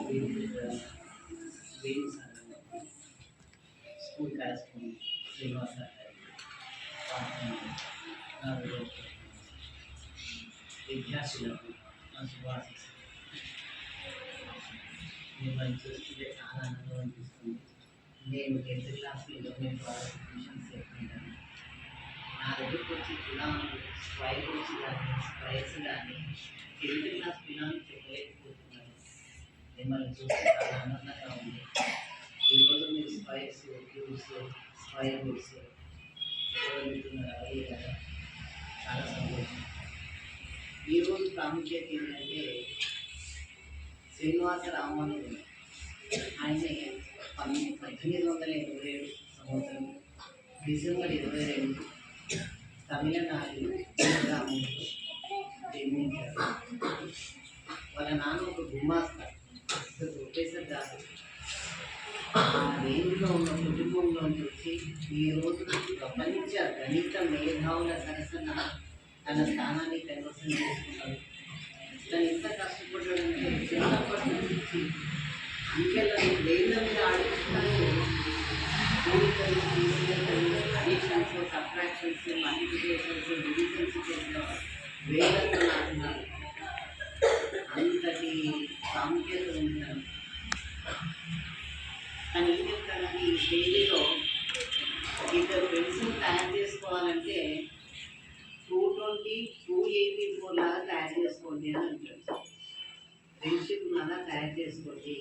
Venu sir school correspondent Srinivas sir విద్యార్థులకు నా శుభాశీస్సులు. మిమ్మల్ని చూస్తుంటే చాలా ఆనందం అనిపిస్తుంది. నేను 10th క్లాస్లో నేను ట్యూషన్స్ చెప్తుంటాను. నా దగ్గరికి వచ్చి పిల్లలు స్క్వైర్ వచ్చి కానీ స్క్వైర్స్ కానీ 10th క్లాస్ పిల్లలు చెప్పలేకపోతున్నారు. మిమ్మల్ని చూస్తే చాలా ఆనందంగా ఉంది. ఈరోజు మీరు స్క్వైర్స్ క్యూబ్స్ స్క్వైర్ రూట్స్ చెప్పగలుగుతున్నారు. అదే కదా చాలా సంతోషం. ఈరోజు ప్రాముఖ్యత ఏంటంటే శ్రీనివాస రామానుజన్ ఆయన 1827 సంవత్సరం డిసెంబర్ 22 తమిళనాడు గ్రామంలో జన్మించారు. వాళ్ళ నాన్న ఒక గుమాస్తా ప్రొఫెసర్ కాదు. ఆ రేంజ్లో ఉన్న కుటుంబంలో వచ్చి ఈరోజు ప్రపంచ గణిత మేధావుల సరసన తన స్థానాన్ని కైవసం చేసుకుంటారు. తను ఎంత కష్టపడ్డాడంటే చిన్నప్పటి నుంచి అంకెలను వేళ్ళ మీద ఆడిస్తాను. కూడికలు తీసికలు అడిషన్స్ సబ్ట్రాక్షన్స్ మల్టిప్లికేషన్స్ డివిజన్స్ చేసిన వేలతో నాటున్నారు. అంతటి ప్రాముఖ్యత ఉంటారు. కానీ ఏం చెప్తానంటే ఈ స్టేజ్లో ఇద్దరు ఫ్రెండ్స్ని తయారు చేసుకోవాలంటే 220, 284 లాగా తయారు చేసుకోండి అని అంటారు. ఫ్రెండ్షిప్ లాగా తయారు చేసుకోండి.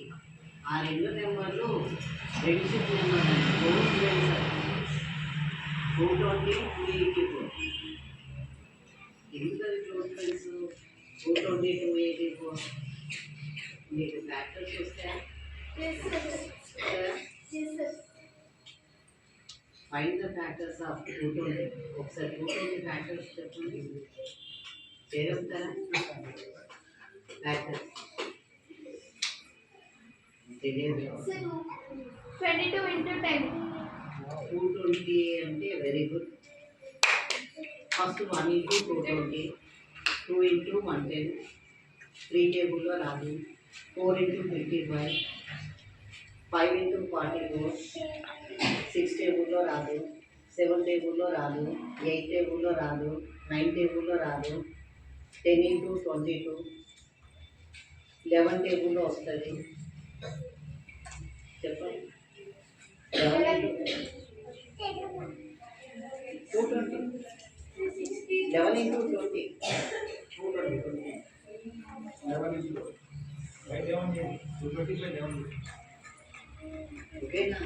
ఆ 2 నెంబర్లు ఫ్రెండ్షిప్ నెంబర్ క్లోజ్ ఫ్రెండ్స్ 220, 284. ఎందుకని క్లోజ్ ఫ్రెండ్స్ 220, 284? మీకు ఫ్యాక్టర్స్ వస్తాయా? Find the factors of 220. ఒకసారి 220 ఫ్యాక్టర్స్ చెప్పండి. చేరుతారా? ఫ్యాక్టర్స్ తెలియదు. 22 into 10. 220 అంటే very good. First 1 into 220, 2 into 110, 3 టేబుల్లో రాదు. 4 into 55, 5 into 44, 6 టేబుల్లో రాదు. 7 టేబుల్లో రాదు. 8 టేబుల్లో రాదు. 9 టేబుల్లో రాదు. 10 into 22, 11 టేబుల్లో వస్తుంది. చెప్పండి. 11 into 220, 11 into 20, 220. 11 into 220. ఓకేనా?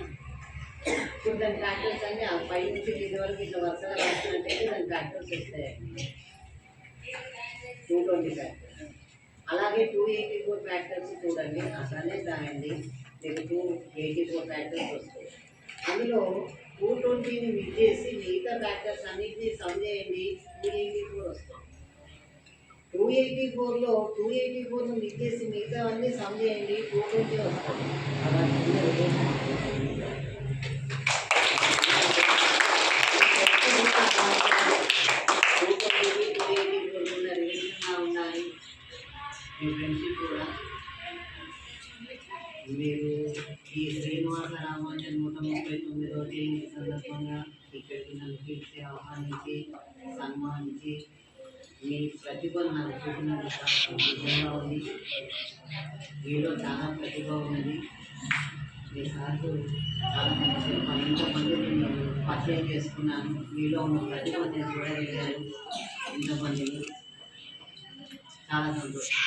ఇప్పుడు దాని ఫ్యాక్టర్స్ అన్నీ ఆ 5 నుంచి 10 వరకు ఇట్లా వరుసగా రాసినట్టయితే దాని ఫ్యాక్టర్స్ వస్తాయండి. 220 ఫ్యాక్టర్స్. అలాగే 284 ఫ్యాక్టర్స్ చూడండి. అసలే రాయండి. మీకు 284 ఫ్యాక్టర్స్ వస్తాయి. అందులో 220ని మిస్ చేసి మిగతా ఫ్యాక్టర్స్ అన్నింటినీ సమ్ చేయండి. 284 వస్తాయి. 284లో 284ను మిస్ చేసి మిగతా అన్నీ సమ్ చేయండి. 220 వస్తుంది. అలా 284 ఉన్న రిలేషన్గా ఉండాలి. మీ ఫ్రెండ్షిప్ కూడా మీరు ఈ శ్రీనివాస రామానుజన్ 139వ జయంతి సందర్భంగా ఇక్కడికి నన్ను పిలిచి ఆహ్వానించి సన్మానించి మీ ప్రతిభను నాకు చూపినందుకు చాలా సంతోషంగా ఉంది. మీలో చాలా ప్రతిభ ఉన్నది. మీ సార్లు చాలా ఇంతమంది నేను పరిచయం చేసుకున్నాను. మీలో ఉన్న ప్రతిభ నేను చూడగలిగాను. ఇంతమందిని చాలా సంతోషం.